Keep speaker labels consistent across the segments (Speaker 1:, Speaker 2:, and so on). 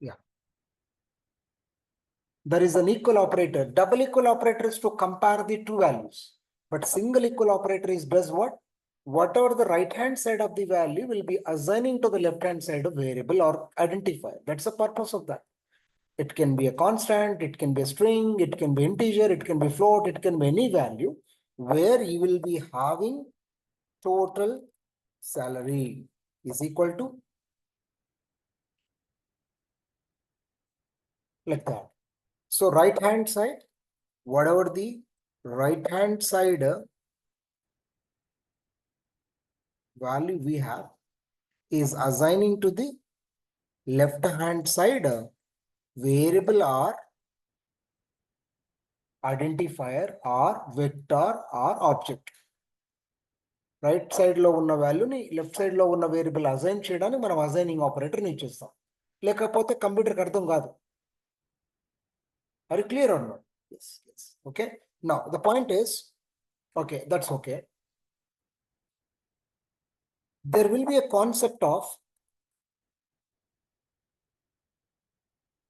Speaker 1: Yeah. There is an equal operator. Double equal operator is to compare the two values. But single equal operator is does what? Whatever the right hand side of the value will be assigning to the left hand side of variable or identifier. That's the purpose of that. It can be a constant, it can be a string, it can be integer, it can be float, it can be any value where you will be having total salary is equal to like that. So right hand side, whatever the right hand side value we have is assigning to the left hand side variable or identifier or vector or object. Right side లో ఉన్న వాల్యూని left side లో ఉన్న variable assign చేయడానికి మనం assigning operator ని ఇచ్చేస్తాం. లేకపోతే కంప్యూటర్కి అర్థం కాదు. Are you clear or not? yes yes okay. Now the point is, okay, that's okay. There will be a concept of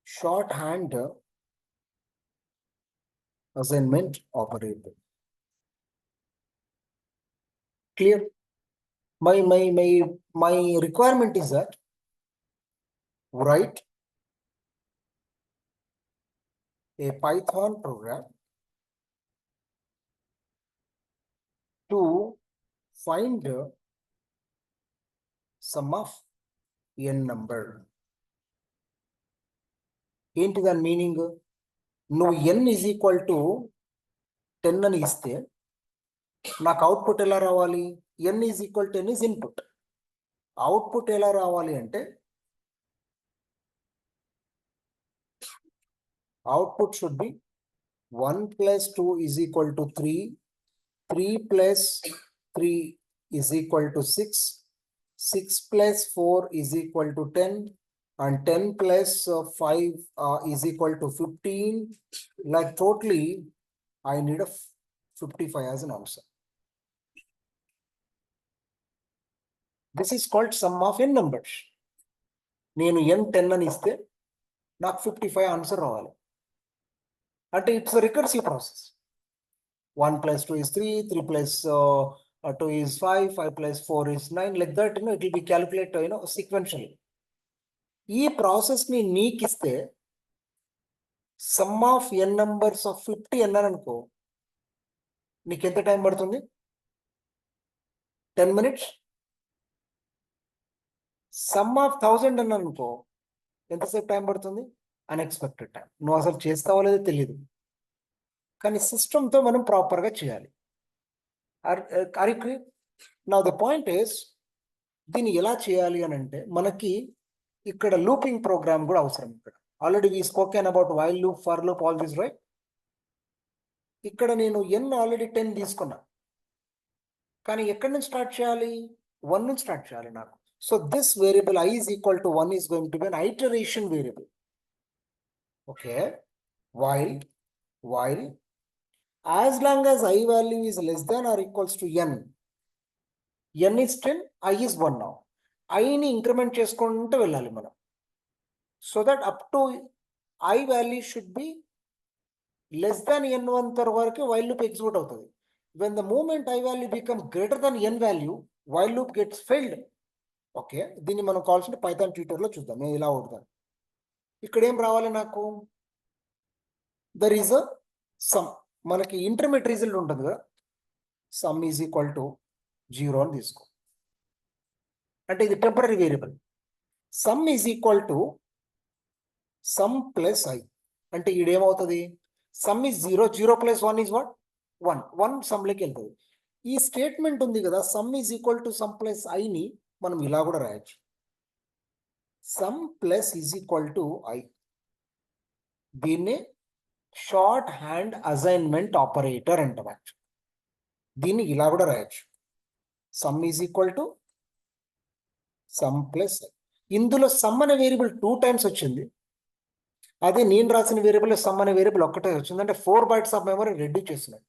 Speaker 1: shorthand assignment operator. Clear? My requirement is that write a Python program to find sum of n number. ఏంటి దాని meaning? నువ్వు n is equal to 10 అని ఇస్తే నాకు output ఎలా రావాలి? n is equal to 10 is input. Output ఎలా రావాలి అంటే output should be 1 + 2 is equal to 3, 3 + 3 is equal to 6, 6 + 4 is equal to 10, and 10 + 5 is equal to 15. Like totally I need a 55 as an answer. This is called sum of n numbers. నేను n 10 అని ఇస్తే నాకు 55 answer రావాలి. అంటే it's recursive process. 1 + 2 is 3, 3 + 2 is 5, 5 + 4 is 9. Like that, it will be calculated, sequentially. ఈ process ని నీకు ఇస్తే sum of N numbers of 50 అన్నాను అనుకో, నీకు ఎంత టైం పడుతుంది? 10 minutes. సమ్ ఆఫ్ 1000 అన్నాను అనుకో, ఎంతసేపు టైం పడుతుంది? Unexpected time. నువ్వు అసలు చేస్తావో లేదో తెలియదు, కానీ సిస్టమ్తో మనం ప్రాపర్గా చేయాలి. నౌ ద పాయింట్ ఈస్, దీన్ని ఎలా చేయాలి అని అంటే మనకి ఇక్కడ లూపింగ్ ప్రోగ్రామ్ కూడా అవసరం. ఇక్కడ already we spoken about while loop, for loop, all this, right? ఇక్కడ నేను n ఆల్రెడీ 10 తీసుకున్నా, కానీ ఎక్కడి నుంచి స్టార్ట్ చేయాలి? 1 నుంచి స్టార్ట్ చేయాలి నాకు. So this variable i is equal to 1 is going to be an iteration variable. Okay, while as long as I value is less than or equals to n is 10, i is 1 now. I ని increment చేసుకుంటూ వెళ్ళాలి మనం. So that up to i value should be less than n1 వరకు while loop execute అవుతుంది. When the moment i value becomes greater than n value, while loop gets failed. Okay, దీన్ని మనం కావాల్సిన Python ట్యూటర్లో చూద్దాం నేను ఇలా అవుతాను. ఇక్కడ ఏం రావాలి నాకు? There is a sum. మనకి ఇంటర్మీడియట్ రిజల్ట్ ఉంటుంది కదా, సమ్ ఈజ్ ఈక్వల్ టు 0 అని తీసుకో. అంటే ఇది temporary variable. Sum is equal to sum plus i. అంటే ఈడేమవుతుంది? Sum is 0, 0 + 1 is what? 1. 1 సమ్లోకి వెళ్తుంది. ఈ స్టేట్మెంట్ ఉంది కదా, sum is equal to sum plus i ని మనం ఇలా కూడా రాయొచ్చు. Sum plus is equal to i. దీన్ని షార్ట్ హ్యాండ్ అసైన్మెంట్ ఆపరేటర్ అంటాం. దీన్ని ఇలా కూడా రాయొచ్చు. Sum is equal to sum plus i. ఇందులో సమ్ అనే వేరియబుల్ 2 times వచ్చింది. అదే నేను రాసిన వేరియబుల్ సమ్ అనే వేరియబుల్ ఒక్కటే వచ్చింది. అంటే 4 bytes ఆఫ్ మెమరీ రెడ్యూస్ చేస్తున్నాడు.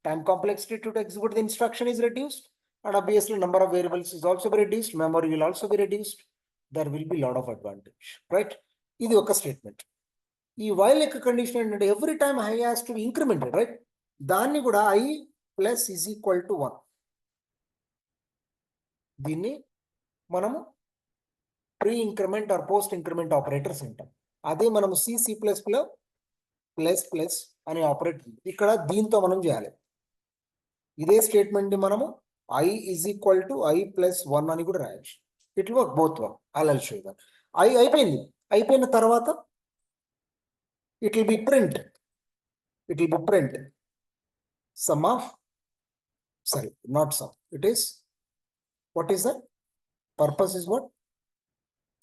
Speaker 1: Time complexity to execute the instruction is reduced, and obviously number of variables is also reduced. Memory will also be reduced. there will be lot of advantage, right? ఇది ఒక statement. ఈ while యొక్క condition ఏంటంటే every time I has to be incremented, right? దాన్ని కూడా I plus is equal to 1. దీన్ని మనము pre increment or post increment operators అంటాం. అదే మనము సి ప్లస్ ప్లస్ ప్లస్ అనే ఆపరేటర్ ఇక్కడ దీంతో మనం చేయాలి. ఇదే స్టేట్మెంట్ ని మనము I is equal to I plus 1 అని కూడా రాయొచ్చు. It will work both work. I show you that. I అయిపోయిన తర్వాత it will be print sum of, sorry, not sum, it is, what is that purpose is what?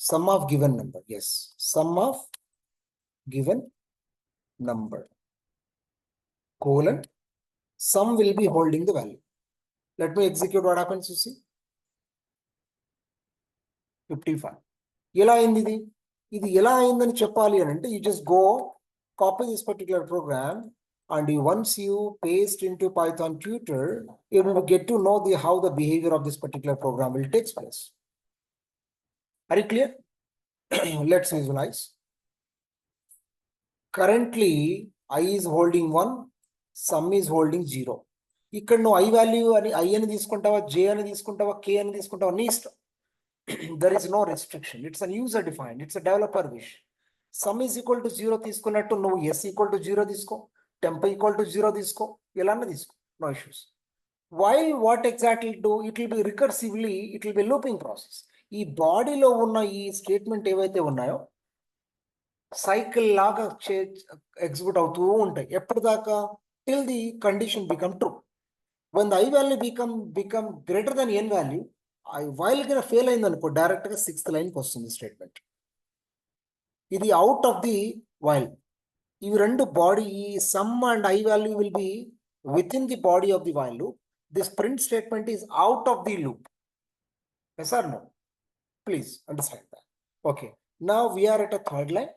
Speaker 1: Sum of given number. Yes, sum of given number colon sum will be holding the value. Let me execute what happens. You see 55. ఎలా అయింది ఇది ఎలా అయిందని చెప్పాలి అని అంటే you just go copy this particular program and once you paste into Python tutor, you will get to know how the behavior of this particular program will take place. Are you clear? Let's visualize. Currently I is holding 1, sum is holding 0. ఇక్కడ నువ్వు I value అని I అని తీసుకుంటావా, J అని తీసుకుంటావా, K అని తీసుకుంటావా, నీ ఇష్టం. There is no restriction. It's a user defined. It's a developer wish. Sum is equal to 0 తీసుకున్నట్టు నువ్వు S equal to 0 తీసుకో, temp equal to 0 తీసుకో, ఎలానే తీసుకో, no issues. While what exactly do, it will be recursively, it will be looping process. ఈ బాడీలో ఉన్న ఈ statement ఏవైతే ఉన్నాయో సైకిల్ లాగా ఎగ్జిక్యూట్ అవుతూ ఉంటాయి. ఎప్పటిదాకా? till the condition become true. When the I value become greater than n value, while gonna fail అయింది అనుకో, డైరెక్ట్ గా 6th లైన్ కి వస్తుంది స్టేట్మెంట్. ఇది అవుట్ ఆఫ్ ది వైల్. ఇవి రెండు బాడీ, ఈ some and I value will be with in the body of the while loop. This print statement is out of the loop. Yes or no? Please understand that. Okay, now we are at a third line.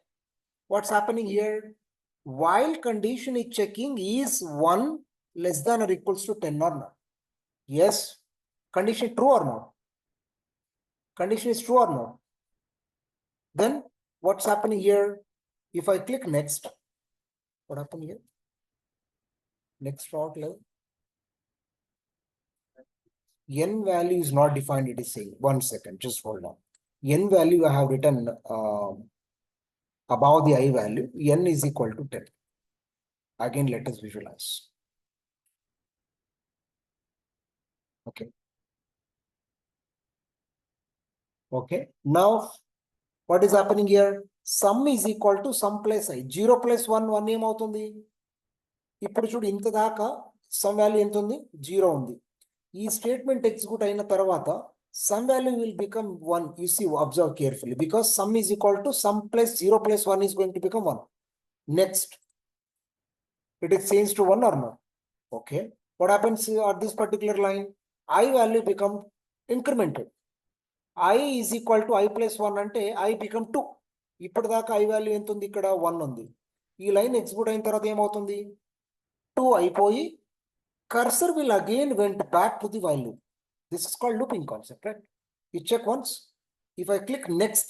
Speaker 1: What's happening here? While condition is checking is 1 less than or equals to 10 or not. Yes, condition true or not? Condition is true or not? Then what's happening here? If I click next, what happened here? Next route level. N value is not defined, it is saying. 1 second, just hold on. N value I have written above the I value. N is equal to 10. Again, let us visualize. Okay. Okay. Now, what is happening here? Sum is equal to sum plus I. 0 plus 1, 1 ఏమవుతుంది? ఇప్పుడు చూడు, ఇంత దాకా some value ఎంత ఉంది? 0 ఉంది. ఈ statement execute అయిన తర్వాత sum value will become 1. You see, observe carefully, because sum is equal to sum plus 0 plus 1 is going to become 1. Next, it is changed to 1 or not? Okay. What happens at this particular line? I value become incremented. I is equal to I plus 1 అంటే I become 2. ఇప్పటిదాకా I value ఎంత ఉంది? ఇక్కడ 1 ఉంది. ఈ line execute అయిన తర్వాత ఏమవుతుంది? 2 అయిపోయి cursor will again went back to the while loop. This is called looping concept, right? You check once. If I click next,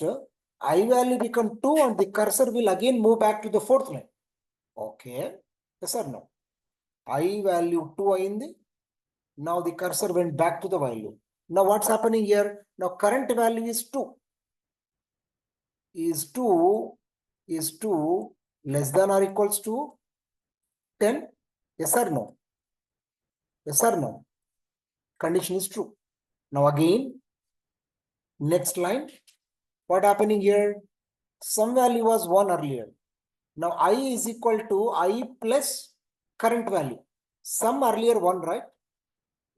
Speaker 1: I value become 2 and the cursor will again move back to the 4th line. Okay. Yes or no? I value 2 అయింది. Now the cursor went back to the while loop. Now what's happening here? Now current value is 2. Is 2 less than or equals to 10? Yes or no? Yes or no? Condition is true. Now again, next line. What happening here? Some value was 1 earlier. Now I is equal to I plus current value. Some earlier 1, right?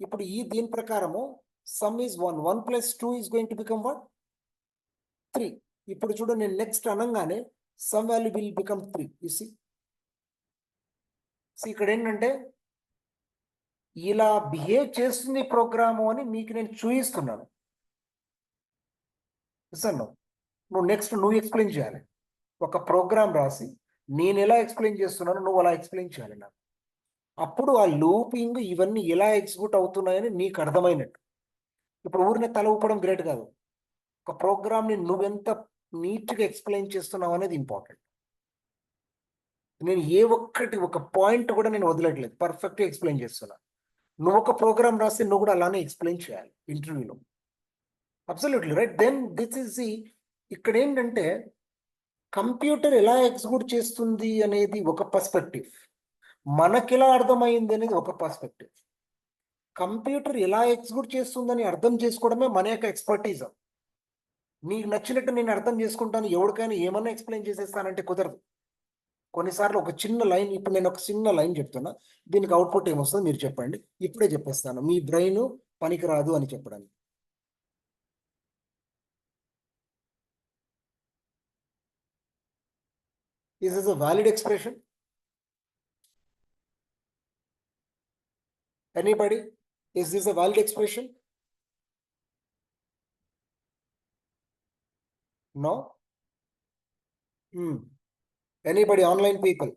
Speaker 1: ఇప్పుడు ఈ దీని ప్రకారము sum is 1. 1 plus 2 is going to become what? 3. ఇప్పుడు చూడు, నేను next అనగానే some value will become 3. You see? ఇక్కడ ఏంటంటే ఇలా బిహేవ్ చేస్తుంది ప్రోగ్రాము అని మీకు నేను చూపిస్తున్నాను. నువ్వు నెక్స్ట్ నువ్వు ఎక్స్ప్లెయిన్ చేయాలి. ఒక ప్రోగ్రామ్ రాసి నేను ఎలా ఎక్స్ప్లెయిన్ చేస్తున్నాను నువ్వు అలా ఎక్స్ప్లెయిన్ చేయాలి నాకు. అప్పుడు ఆ లూపింగ్ ఇవన్నీ ఎలా ఎగ్జిక్యూట్ అవుతున్నాయని నీకు అర్థమైనట్టు. ఇప్పుడు ఊరినే తల ఊపడం గ్రేట్ కాదు. ఒక ప్రోగ్రామ్ని నువ్వెంత నీట్గా ఎక్స్ప్లెయిన్ చేస్తున్నావు అనేది ఇంపార్టెంట్. నేను ఒక పాయింట్ కూడా నేను వదిలేట్లేదు, పర్ఫెక్ట్గా ఎక్స్ప్లెయిన్ చేస్తున్నా. నువ్వు ఒక ప్రోగ్రామ్ రాస్తే నువ్వు కూడా అలానే ఎక్స్ప్లెయిన్ చేయాలి ఇంటర్వ్యూలో. Absolutely right. Then this is ఇక్కడ ఏంటంటే కంప్యూటర్ ఎలా ఎగ్జిక్యూట్ చేస్తుంది అనేది ఒక పర్స్పెక్టివ్, మనకెలా అర్థమైంది అనేది ఒక పర్స్పెక్టివ్. కంప్యూటర్ ఎలా ఎగ్జిక్యూట్ చేస్తుందని అర్థం చేసుకోవడమే మన యొక్క ఎక్స్పర్టీజ్. నీకు నచ్చినట్టు నేను అర్థం చేసుకుంటాను, ఎవరికైనా ఏమన్నా ఎక్స్ప్లెయిన్ చేసేస్తానంటే కుదరదు. కొన్నిసార్లు ఒక చిన్న లైన్, ఇప్పుడు నేను ఒక చిన్న లైన్ చెప్తున్నా, దీనికి అవుట్పుట్ ఏమొస్తుందో మీరు చెప్పండి, ఇప్పుడే చెప్పేస్తాను. మీ బ్రెయిన్ పనికిరాదు అని చెప్పడానికి. Is this a valid expression? Anybody? Is this a valid expression? No? Anybody, online people?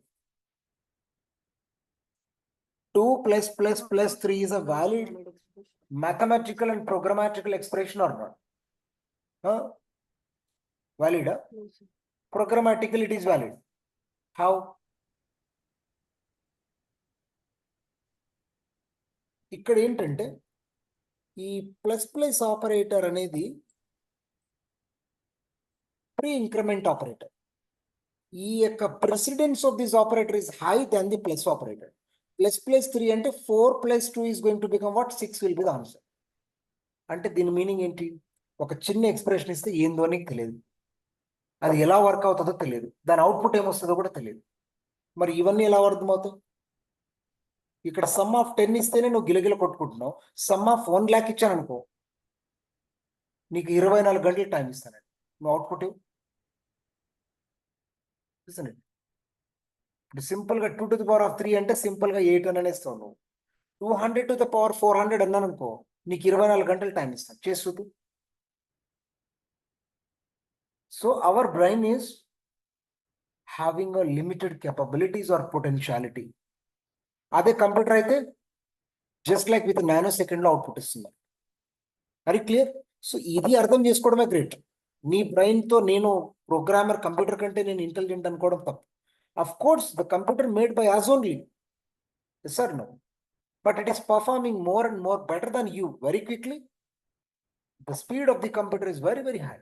Speaker 1: 2 plus 3 is a valid mathematical and programmatical expression or not? Huh? Valid? Huh? Programmatically it is valid. How? ఇక్కడ ఏంటంటే ఈ plus operator అనేది pre increment operator. ఈ యొక్క precedence of this operator is high than the plus operator. Plus 3 అంటే 4 + 2 is going to become what? 6 will be the answer. అంటే దీని meaning ఏంటి? ఒక చిన్న ఎక్స్ప్రెషన్ ఇస్తే ఏందో నీకు తెలియదు, అది ఎలా వర్క్ అవుతుందో తెలియదు, దాని అవుట్పుట్ ఏమొస్తుందో కూడా తెలియదు. మరి ఇవన్నీ ఎలా అర్థమవుతాయి? ఇక్కడ సమ్ ఆఫ్ 10 ఇస్తేనే నువ్వు గిలగిల కొట్టుకుంటున్నావు, సమ్ ఆఫ్ 1 lakh ఇచ్చాను అనుకో, నీకు 24 గంటలు టైం ఇస్తానండి, నువ్వు అవుట్పుట్ ఇప్పుడు సింపుల్ గా 2 to the power of 3 అంటే సింపుల్ గా 8 అని అనేస్తావు. నువ్వు 200 to the power 400 అన్నాను అనుకో, నీకు 24 గంటలు టైం ఇస్తాను, చేస్తూ. So our brain is having a limited capabilities or potentiality. అదే కంప్యూటర్ అయితే just like with nano second లో అవుట్పుట్ ఇస్తుంది. Very clear. సో ఇది అర్థం చేసుకోవడమే గ్రేట్. నీ బ్రెయిన్ తో నేను ప్రోగ్రామర్, కంప్యూటర్ కంటే నేను ఇంటెలిజెంట్ అనుకోవడం తప్పు. Of course, the computer made by us only. Yes or no? But it is performing more and more better than you very quickly. The speed of the computer is very, very high.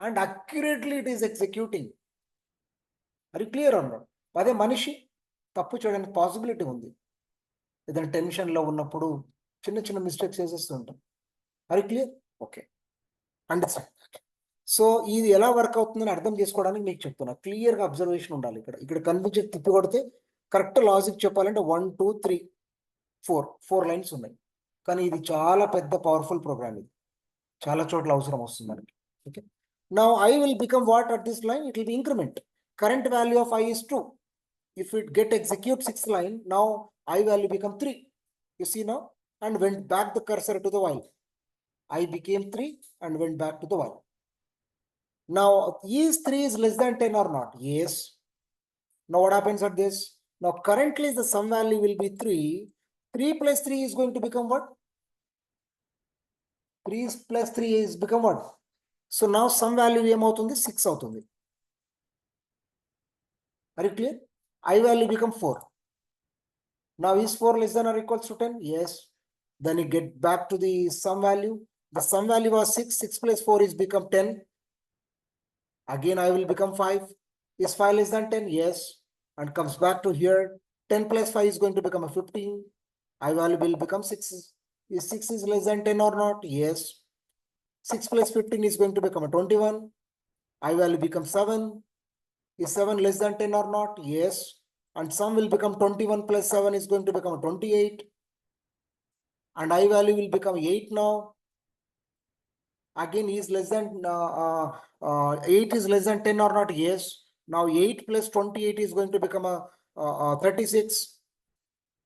Speaker 1: And accurately it is executing. Are you clear or not? అదే మనిషి తప్పు చేయడానికి possibility ఉంది. ఏదైనా టెన్షన్లో ఉన్నప్పుడు చిన్న చిన్న మిస్టేక్స్ చేసేస్తూ ఉంటాం. Are you clear? Okay. Understand. So ఇది ఎలా వర్క్ అవుతుందని అర్థం చేసుకోవడానికి మీకు చెప్తున్నా. క్లియర్గా అబ్జర్వేషన్ ఉండాలి. ఇక్కడ కనిపించే తిప్పి కొడితే కరెక్ట్ లాజిక్ చెప్పాలంటే 1 2 3 4 లైన్స్ ఉన్నాయి. కానీ ఇది చాలా పెద్ద పవర్ఫుల్ ప్రోగ్రామ్. ఇది చాలా చోట్ల అవసరం వస్తుంది మనకి. Okay, now I will become what at this line? It will be increment. Current value of I is 2. If it get execute 6th line, now I value become 3. You see now? And went back the cursor to the while. I became 3 and went back to the while. Now, is 3 is less than 10 or not? Yes. Now, what happens at this? Now, currently the sum value will be 3. 3 plus 3 is going to become what? 3 plus 3 is become what? So, now sum value ఏమవుతుంది? 6 అవుతుంది. Are you clear? I value become 4. Now, is 4 less than or equals to 10? Yes. Then you get back to the sum value. The sum value was 6. 6 plus 4 is become 10. Again, I will become 5. Is 5 less than 10? Yes. And comes back to here. 10 plus 5 is going to become a 15. I value will become 6. Is 6 is less than 10 or not? Yes. 6 plus 15 is going to become a 21. I value become 7. Is 7 less than 10 or not? Yes. And sum will become 21 plus 7 is going to become a 28. And I value will become 8 now. Again, is less than 8 is less than 10 or not? Yes. Now 8 plus 28 is going to become a 36.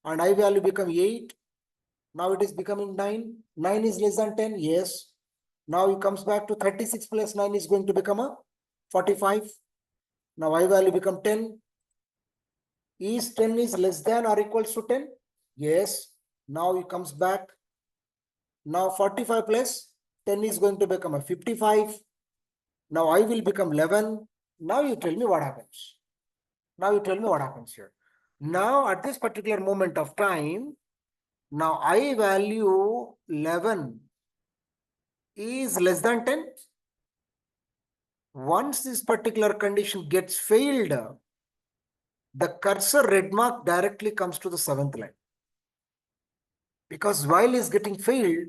Speaker 1: And I value become 8. Now it is becoming 9. 9 is less than 10. Yes. Now it comes back to 36 plus 9 is going to become a 45. Now I value become 10. Is 10 is less than or equals to 10? Yes. Now it comes back. Now 45 plus 10 is going to become a 55. Now I will become 11. Now you tell me what happens. Now you tell me what happens here. Now at this particular moment of time, now I value 11 is less than 10. Once this particular condition gets failed, the cursor red mark directly comes to the 7th line. Because while it's getting failed,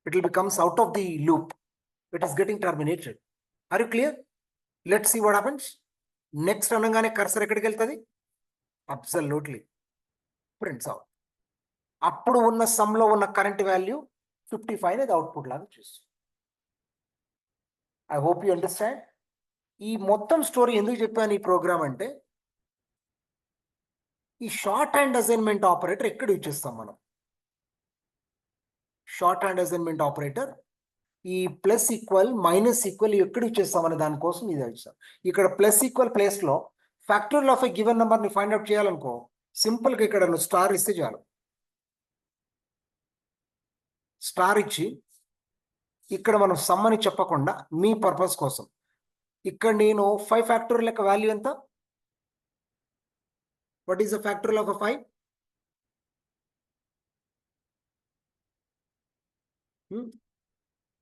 Speaker 1: it will becomes out of the loop. It is getting terminated. Are you clear? Let's see what happens. Next అనగానే cursor ఎక్కడికి వెళ్తది? Absolutely. Prints out. అప్పుడు ఉన్న sum లో ఉన్న current value 55 అనేది output లాగా చూస్తుంది. I hope you understand. ఈ మొత్తం స్టోరీ ఎందుకు చెప్పాను ఈ ప్రోగ్రామ్ అంటే ఈ షార్ట్ హ్యాండ్ అసైన్మెంట్ ఆపరేటర్ ఎక్కడ యూజ్ చేస్తాం మనం? షార్ట్ హ్యాండ్ అసైన్మెంట్ ఆపరేటర్ ఈ ప్లస్ ఈక్వల్ మైనస్ ఈక్వల్ ఎక్కడ యూజ్ చేస్తామనే దానికోసం ఇది ఇస్తాం. ఇక్కడ ప్లస్ ఈక్వల్ ప్లేస్ లో factorial of a given number ని ఫైండ్ అవుట్ చేయాలనుకో సింపుల్ గా ఇక్కడ నువ్వు స్టార్ ఇస్తే చాలు. స్టార్ ఇచ్చి ఇక్కడ మనం సమ్ అని చెప్పకుండా మీ పర్పస్ కోసం ఇక్కడ నేను 5 ఫ్యాక్టోరియల్ యొక్క వాల్యూ ఎంత? What is the factorial of 5?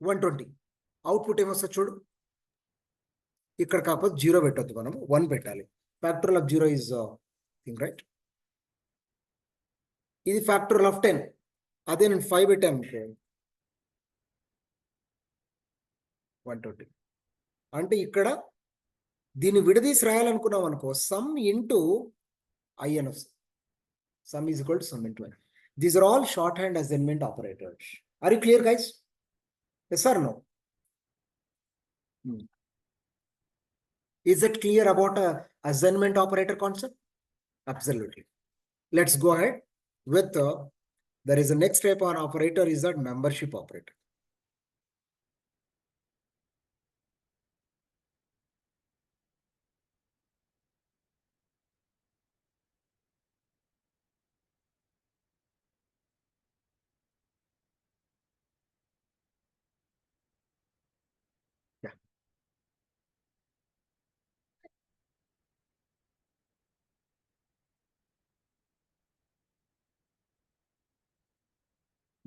Speaker 1: 120. Output ఏమొస్తుంది చూడు. ఇక్కడ కాకపోతే 0 పెట్టద్దు, మనం 1 పెట్టాలి. Factorial of 0 is thing right. ఇది ఫ్యాక్టోరియల్ ఆఫ్ 10. అదే నేను 5 పెట్టాను 120. అంటే ఇక్కడ దీన్ని విడదీసి రాయాలనుకున్నాం అనుకో సమ్ ఇంటూ ఐ అని వస్తుంది. Sum is equal to sum into I. These are all shorthand assignment operators. Are you clear guys? Yes or no? Is it clear about a assignment operator concept? Absolutely. Let's go ahead with there is a next type of operator is that membership operator.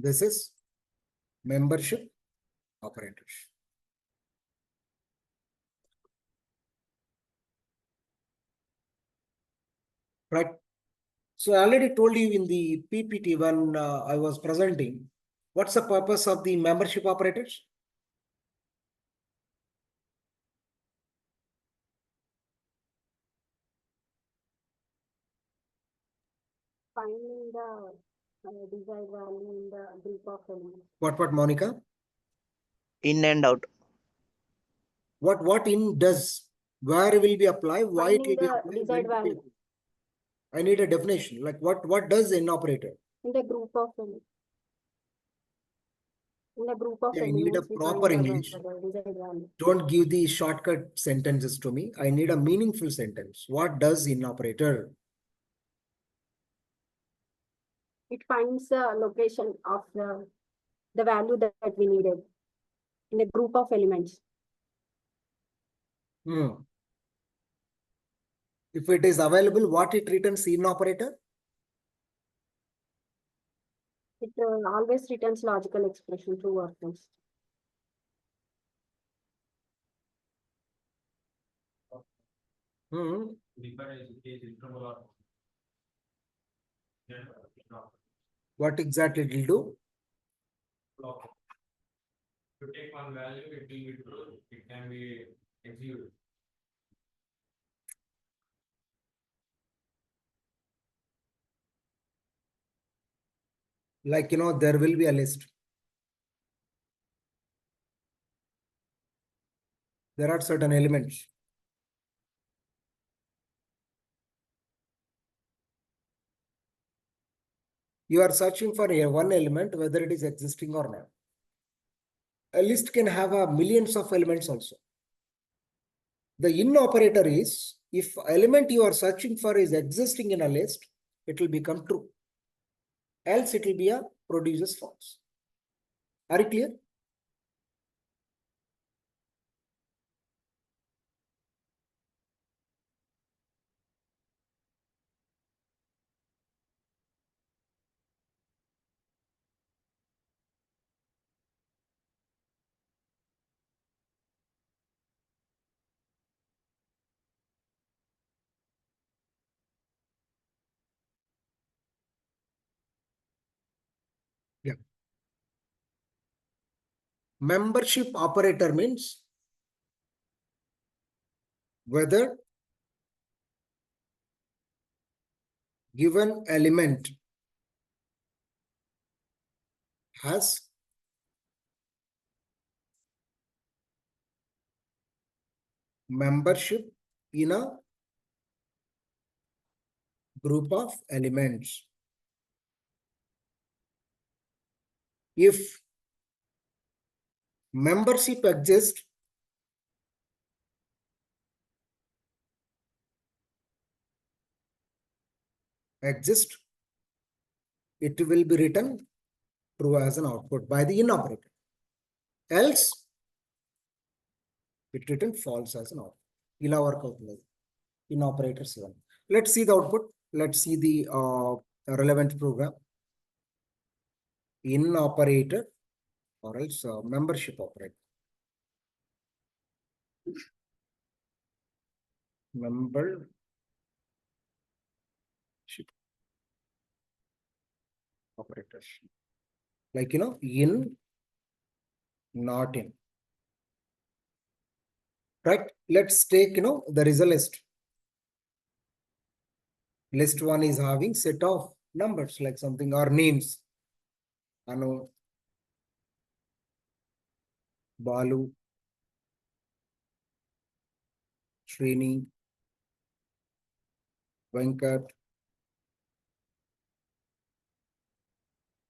Speaker 1: This is membership operators. Right. So I already told you in the PPT when I was presenting, what's the purpose of the membership operators?
Speaker 2: Finding the desired value in the group of elements.
Speaker 1: What, Monica?
Speaker 3: In and out.
Speaker 1: What in does? Where will be applied? Why it will
Speaker 2: Finding
Speaker 1: be
Speaker 2: the
Speaker 1: applied?
Speaker 2: desired
Speaker 1: when it will be
Speaker 2: value.
Speaker 1: applied? I need a definition. Like what does in operator?
Speaker 2: In the group of elements. In the group of
Speaker 1: Yeah, I need a
Speaker 2: elements, we
Speaker 1: proper
Speaker 2: find the
Speaker 1: English.
Speaker 2: desired value.
Speaker 1: Don't give the shortcut sentences to me. I need a meaningful sentence. What does in operator?
Speaker 2: It finds the location of the value that we needed in a group of elements.
Speaker 1: If it is available, what it returns in operator?
Speaker 2: It always returns logical expression, true or false.
Speaker 1: What exactly it will do?
Speaker 4: To take one value, it will be true, it can be executed.
Speaker 1: Like, there will be a list. There are certain elements. You are searching for one element, whether it is existing or not. A list can have millions of elements also. The in operator is, if element you are searching for is existing in a list, it will become true. Else it will be a produces false. Are you clear? Membership operator means whether given element has membership in a group of elements. If membership exists, it will be written true as an output by the in operator. Else, it written false as an output. Ila work out in operator 7. Let's see the output. Let's see the relevant program. In operator or else membership operator. Membership operators. Like, in, not in. Right? Let's take, there is a list. List 1 is having set of numbers like something or names. Anu, Balu, Srini, Venkat,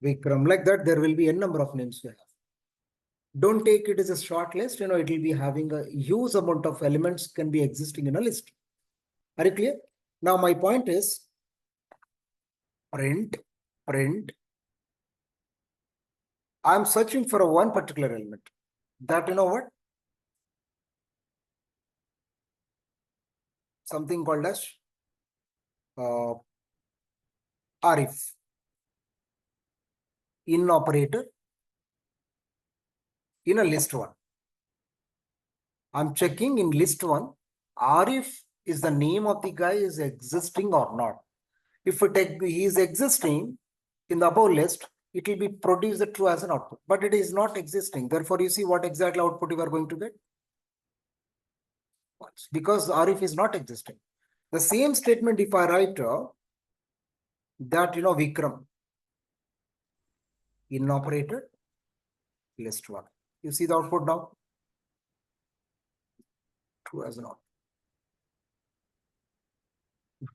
Speaker 1: Vikram. Like that, there will be a number of names we have. Don't take it as a short list. It will be having a huge amount of elements can be existing in a list. Are you clear? Now, my point is print. I'm searching for one particular element. That, what? Something called as Arif. In operator in a list 1. I'm checking in list 1. Arif is the name of the guy is existing or not. If he is existing in the above list, it will be produced true as an output, but it is not existing. Therefore, you see what exactly output you are going to get. Because Arif is not existing. The same statement, if I write that, Vikram in operator list 1. You see the output now? True as an output.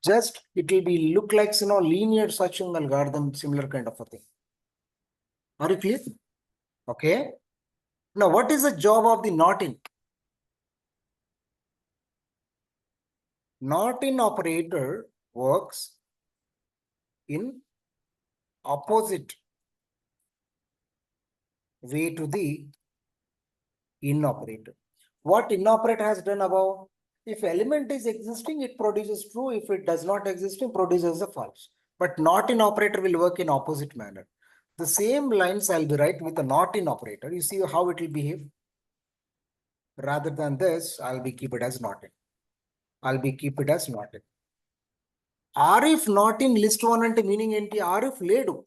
Speaker 1: Just it will be look like linear searching algorithm, similar kind of a thing. Are you clear? Okay. Now, what is the job of the not in? Not in operator works in opposite way to the in operator. What in operator has done above? If element is existing, it produces true. If it does not exist, it produces a false. But not in operator will work in opposite manner. The same lines I'll be write with a not in operator. You see how it will behave. Rather than this, I'll be keep it as not in. Keep it as not in. Arif not in list 1 ante meaning enti? Arif ledu.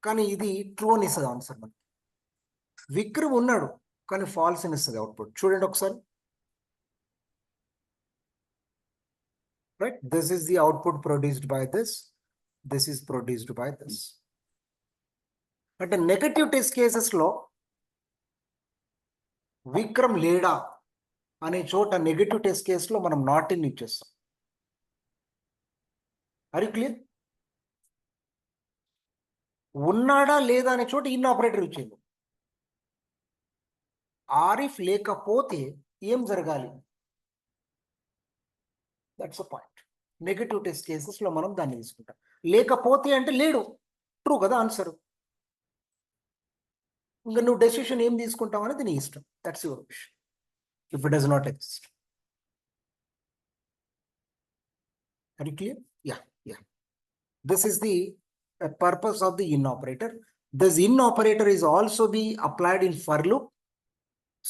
Speaker 1: Kani idi true ani istadi answer manaki. Vikram unnadu kani false ani istadi output. Chudandi okasari. Right? This is the output produced by this. This is produced by this. At the negative test cases lo, Vikram leda అనే చోట negative test కేసులో మనం not in ఇచ్చేస్తాం. Are you clear? ఉన్నాడా లేదా అనే చోట in operator ఇచ్చేది. ఆరిఫ్ లేకపోతే ఏం జరగాలి? That's a point. Negative test cases లో మనం దాన్ని తీసుకుంటాం. లేకపోతే అంటే లేడు, ట్రూ కదా ఆన్సర్. ఇంకా నువ్వు డెసిషన్ ఏం తీసుకుంటావు అనేది నీ ఇష్టం. That's your wish. If it does not exist. Are you clear? Yeah. This is the purpose of the in operator. This in operator is also be applied in for loop.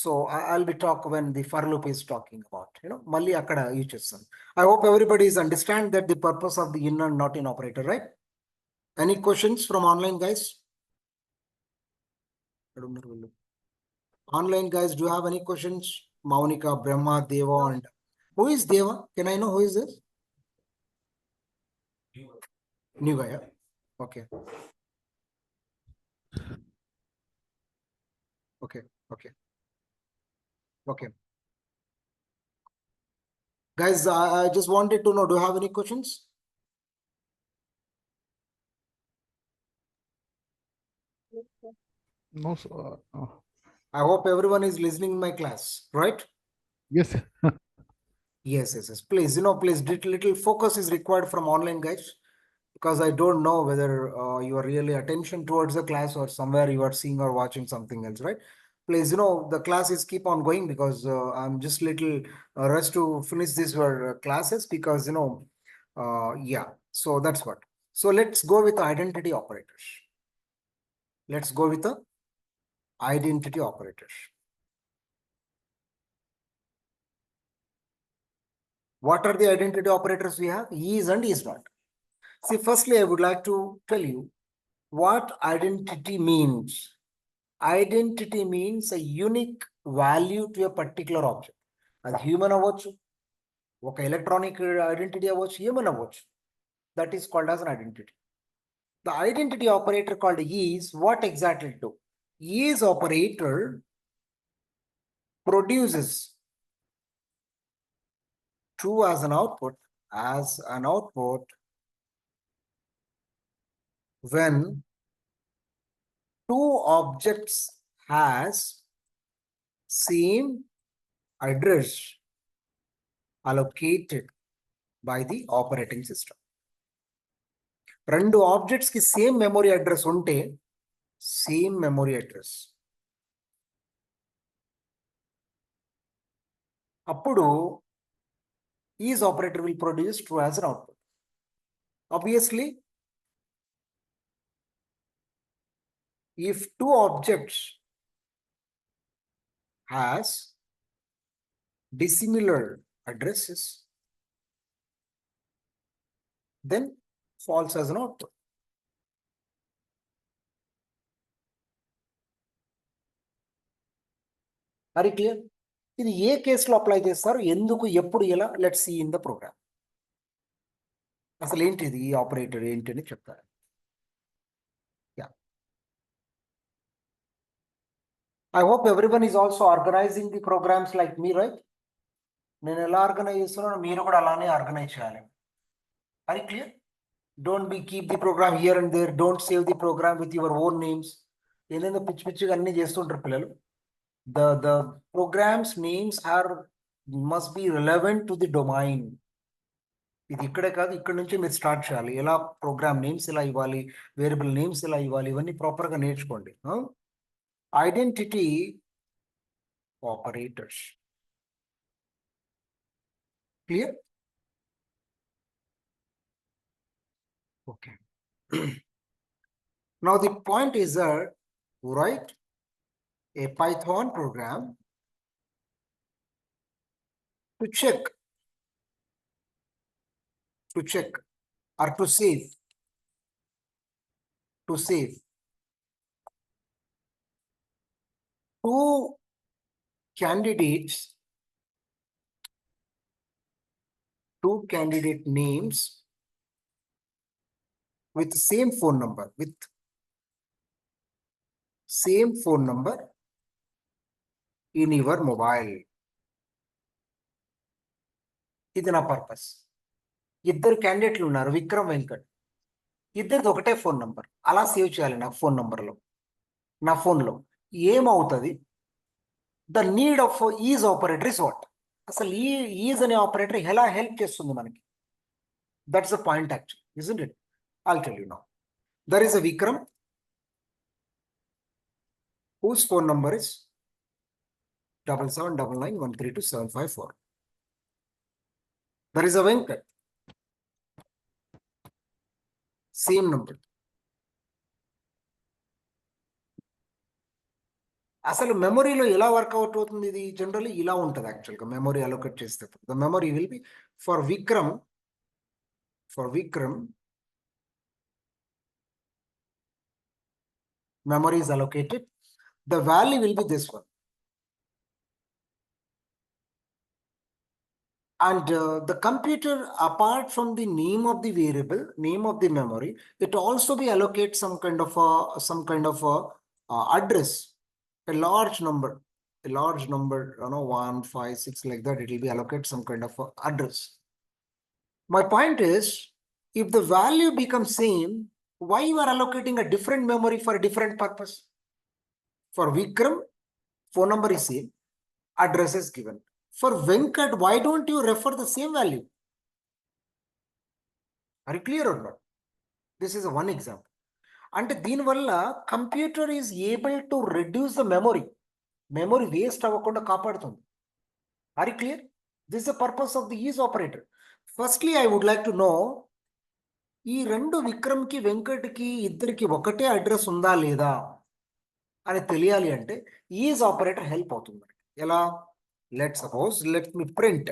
Speaker 1: So I'll be talk when the for loop is talking about, malli akkada use chestam. I hope everybody is understand that the purpose of the in and not in operator, right? Any questions from online guys? Online guys, do you have any questions? Maunika, Brahma, Deva, and who is Deva? Can I know who is this? New guy, yeah? Okay. Okay, okay. Okay. Guys, I just wanted to know, do you have any questions?
Speaker 5: No, sir.
Speaker 1: I hope everyone is listening my class, right?
Speaker 5: Yes.
Speaker 1: Yes, yes, yes. Please, please, little focus is required from online guys, because I don't know whether you are really attention towards the class or somewhere you are seeing or watching something else, right? Please, the classes keep on going, because I'm just little rushed to finish these classes, because, yeah, so that's what. So let's go with identity operators. Let's go with the identity operators. What are the identity operators we have? Is and is not. See, firstly, I would like to tell you what identity means. Identity means a unique value to a particular object. అది human అవ్వచ్చు, ఒక electronic identity అవ్వచ్చు, ఏమన్ అవ్వచ్చు. That is called as an identity. The identity operator called is what exactly do? Is operator produces true as an output when two objects has same address allocated by the operating system. రెండు objects కి same memory address ఉంటే same memory address, అప్పుడు is operator will produce true as an output. Obviously if two objects has dissimilar addresses, then false as an output. Are you clear? ఇది ఏ కేసులో apply చేస్తారు, ఎందుకు, ఎప్పుడు, ఎలా? Let's see in the program. అసలు ఏంటిది ఈ ఆపరేటర్ ఏంటి అని చెప్తారు. I hope everyone is also organizing the programs like me, right? నేను ఎలా ఆర్గనైజ్ చేస్తున్నానో మీరు కూడా అలానే ఆర్గనైజ్ చేయాలి. Are you clear? Don't keep the program here and there. Don't save the program with your own names. ఏదైనా పిచ్చి పిచ్చిగా అన్ని చేస్తుంటారు పిల్లలు. The programs names must be relevant to the domain. ఇది ఇక్కడే కాదు, ఇక్కడ నుంచి మీరు స్టార్ట్ చేయాలి. ఎలా ప్రోగ్రామ్ నేమ్స్ ఎలా ఇవ్వాలి, వేరియబుల్ నేమ్స్ ఎలా ఇవ్వాలి, ఇవన్నీ ప్రాపర్గా నేర్చుకోండి. Identity operators. Clear? Okay. Now the point is that write a Python program to check or to save two candidate names with same phone number, in your mobile. ఇది నా purpose. ఇద్దరు క్యాండిడేట్లు ఉన్నారు, విక్రమ్, వెంకట్. ఇద్దరిది ఒకటే ఫోన్ నంబర్. అలా save చేయాలి నా ఫోన్ నంబర్లో. నా ఫోన్లో ఏమవుతుంది? The need of is operator is what? అసలు ఈ ఈజ్ అనే ఆపరేటర్ ఎలా హెల్ప్ చేస్తుంది మనకి? That's the point actually, isn't it? I'll tell you now. There is a Vikram whose phone number is 7799132754. There is a Venkat, same number. అసలు మెమరీలో ఎలా work out అవుతుంది ఇది? జనరల్లీ ఇలా ఉంటుంది యాక్చువల్గా. మెమరీ అలోకేట్ చేస్తే the memory will be for Vikram memory is allocated. The value will be this one. And the computer, apart from the name of the variable, name of the memory, it also be allocate some kind of a address, a large number, you know, 1, 5, 6 like that. It will be allocate some kind of a address. My point is, if the value becomes same, why you are allocating a different memory for a different purpose? For Vikram, phone number is same, address is given. For Venkat, why don't you refer the same value? Are you clear or not? This is one example. And దీనివల్ల computer is able to reduce the memory. Memory waste అవ్వకుండా కాపాడుతుంది. Are you clear? This is the purpose of the is operator. Firstly, I would like to know, ఈ రెండు విక్రమ్ కి వెంకట్ కి ఇద్దరికి ఒకటే address ఉందా లేదా అని తెలియాలి అంటే ఈజ్ ఆపరేటర్ హెల్ప్ అవుతుంది. ఎలా? Let suppose let me print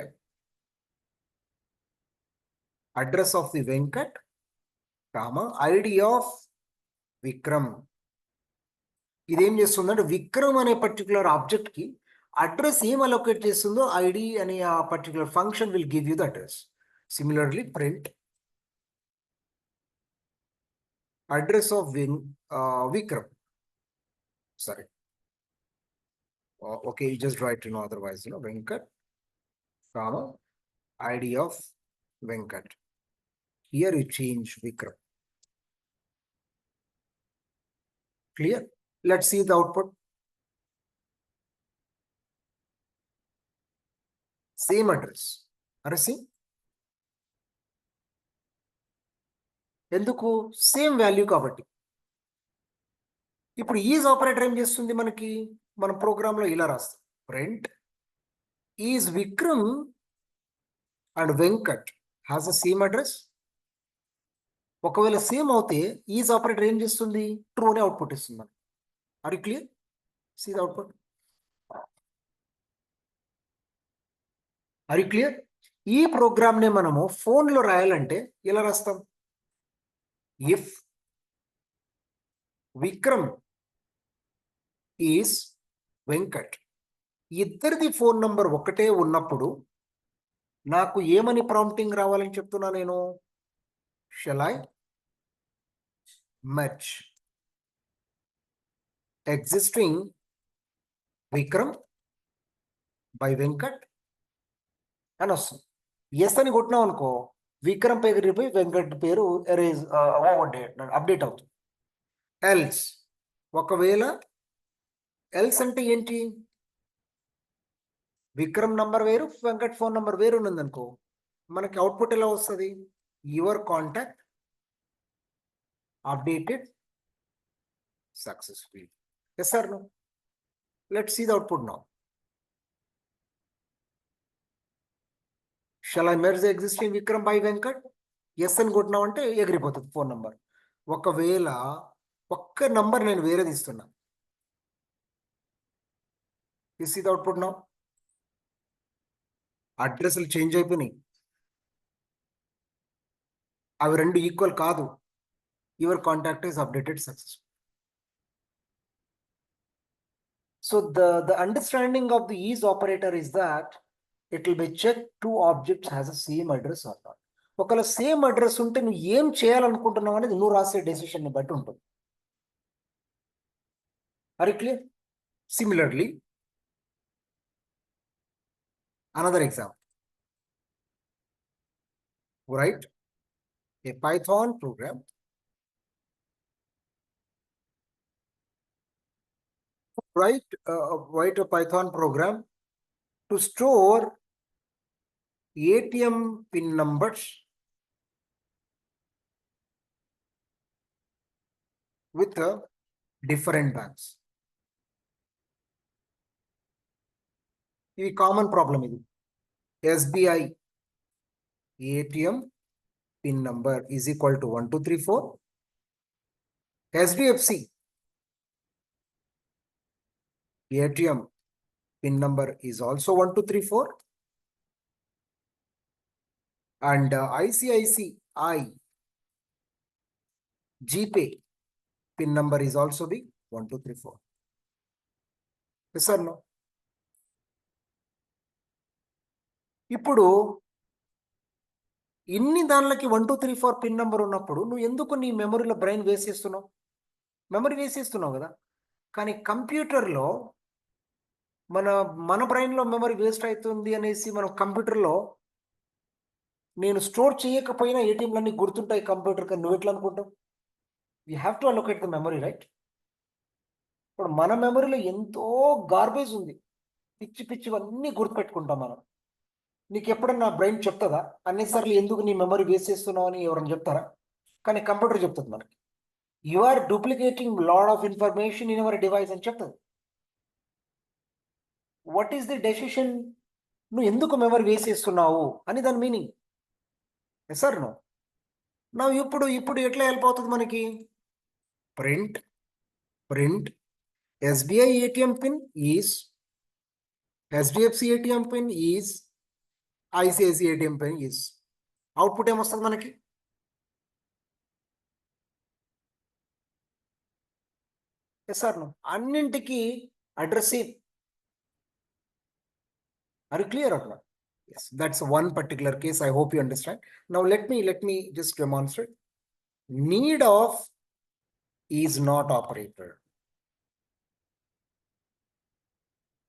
Speaker 1: address of the Venkat comma ID of Vikram. ఇదేం చేస్తుందంటే విక్రమ్ అనే పర్టికులర్ ఆబ్జెక్ట్ కి అడ్రస్ ఏం అలొకేట్ చేస్తుందో ఐడి అనే ఆ particular function will give you the address. Similarly print address of Vikram. Sorry. Okay, you just write, otherwise, Venkat, comma, ID of Venkat. Here you change Vikram. Clear? Let's see the output. Same address. Are you seeing? ఎందుకు? Same value కాబట్టి. ఇప్పుడు is operator ఏం చేస్తుంది మనకి? మన ప్రోగ్రాంలో ఇలా రాస్తాం, print is Vikram and Venkat has the same address. ఒకవేళ సేమ్ అవుతే ఈజ్ ఆపరేటర్ ఏం చేస్తుంది? ట్రూ అనే అవుట్పుట్ ఇస్తుంది మనకి. Are you clear? See the output. Are you clear? ఈ ప్రోగ్రామ్ నే మనము ఫోన్లో రాయాలంటే ఎలా రాస్తాం? If Vikram is Venkat, ఇద్దరిది ఫోన్ నంబర్ ఒకటే ఉన్నప్పుడు నాకు ఏమని ప్రాంప్టింగ్ రావాలని చెప్తున్నా నేను? Shall I match existing Vikram by Venkat అని వస్తుంది. ఎస్ అని కొట్టినాం అనుకో, విక్రమ్ పేరు పోయి వెంకట్ పేరు ఎరేజ్ అప్డేట్ అవుతుంది. ఎల్స్, ఒకవేళ ఎల్స్ అంటే ఏంటి? విక్రమ్ నంబర్ వేరు, వెంకట్ ఫోన్ నంబర్ వేరు ఉన్నది అనుకో, మనకి అవుట్పుట్ ఎలా వస్తుంది? Your contact updated successfully. Yes sir, no? Let's see the output now. Shall I merge the existing Vikram by Venkat? Yes అని కొట్టినావు అంటే ఎగిరిపోతుంది ఫోన్ నంబర్. ఒకవేళ ఒక్క నంబర్ నేను వేరే తీస్తున్నా, you see the output now? అడ్రస్లు చేంజ్ అయిపోయినాయి, అవి రెండు ఈక్వల్ కాదు. Your contact is updated successful. So the understanding of the is operator is that it will be checked two objects has a same address or not. ఒకవేళ same address ఉంటే నువ్వు ఏం చేయాలనుకుంటున్నావు అనేది నువ్వు రాసే డెసిషన్ ని బట్టి ఉంటుంది. Are you clear? Similarly another example. Write a Python program write a Python program to store ATM pin numbers with different banks. ఇది కామన్ ప్రాబ్లం. ఇది SBI ATM pin number is equal to 1234. HDFC ATM pin number is also 1234. And ICICI GPay pin number is also be 1234. Yes or no? ఇప్పుడు ఇన్ని దానిలకి 1 2 3 4 pin number ఉన్నప్పుడు నువ్వు ఎందుకు నీ మెమరీలో brain వేసేస్తున్నావు? Memory వేసేస్తున్నావు కదా. కానీ కంప్యూటర్లో మన బ్రెయిన్లో మెమరీ వేస్ట్ అవుతుంది అనేసి మనం కంప్యూటర్లో నేను స్టోర్ చేయకపోయినా ఏటీఎంలన్నీ గుర్తుంటాయి కంప్యూటర్కి. నువ్వు ఎట్లా అనుకుంటావు? You have to allocate the memory, right? ఇప్పుడు మన మెమరీలో ఎంతో గార్బేజ్ ఉంది, పిచ్చి పిచ్చివన్నీ గుర్తుపెట్టుకుంటాం మనం. నీకు ఎప్పుడన్నా బ్రెయిన్ చెప్తుందా అన్నిసార్లు ఎందుకు నీ మెమరీ వేస్ట్ చేస్తున్నావు అని ఎవరైనా చెప్తారా? కానీ కంప్యూటర్ చెప్తుంది మనకి, you are duplicating lot of information in our device అని చెప్తుంది. What is the decision? నువ్వు ఎందుకు మెమరీ వేస్ట్ చేస్తున్నావు అని దాని మీనింగ్. Yes or no? నా ఇప్పుడు ఎట్లా హెల్ప్ అవుతుంది మనకి? Print SBI ATM pin is HDFC ATM pin is ICICI ATM pin is. Output ఏమొస్తుంది మనకి? Yes or no? అన్నింటికి address same. Are you clear or not? Yes, that's one particular case. I hope you understand. Now let me just demonstrate. Need of is not operator.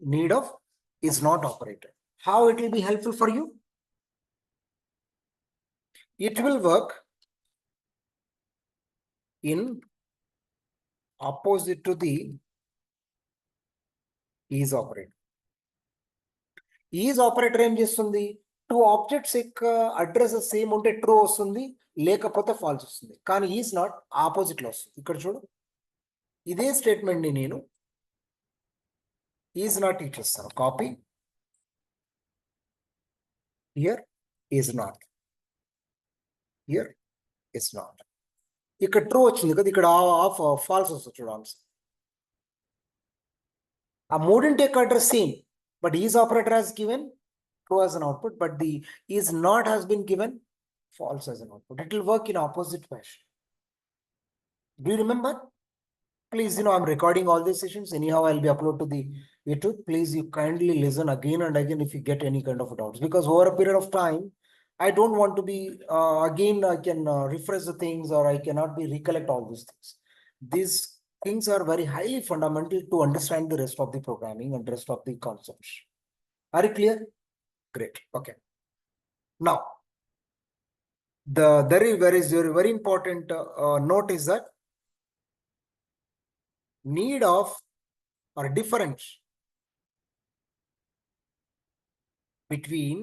Speaker 1: Need of is not operator. How it will be helpful for you? It will work in opposite to the is operator. Is operator ఏం చేస్తుంది? Two objects యొక్క address same ఉంటే true వస్తుంది, లేకపోతే falls వస్తుంది. కానీ is not, opposite లో వస్తుంది. ఇక్కడ చూడు, ఇదే స్టేట్మెంట్ ని నేను ఈజ్ నాట్ ఇచ్చేస్తాను. Copy, here is not, here is not. ఇక్కడ ట్రూ వచ్చింది కదా, ఇక్కడ ఆఫ్ ఫాల్స్ వస్తుంది. చూడు ఆన్సర్. ఆ మూడింటి యొక్క address same, but is operator has given true as an output, but the is not has been given false as an output. It will work in opposite fashion. Do you remember? Please, I'm recording all these sessions. Anyhow, I'll be upload to the YouTube. Please, you kindly listen again and again if you get any kind of doubts, because over a period of time, I don't want to be, again, I can refresh the things, or I cannot be recollect all these things. These things are very highly fundamental to understand the rest of the programming and rest of the concepts. Are you clear? Great. Okay. Now, there is very important note is that need of or difference between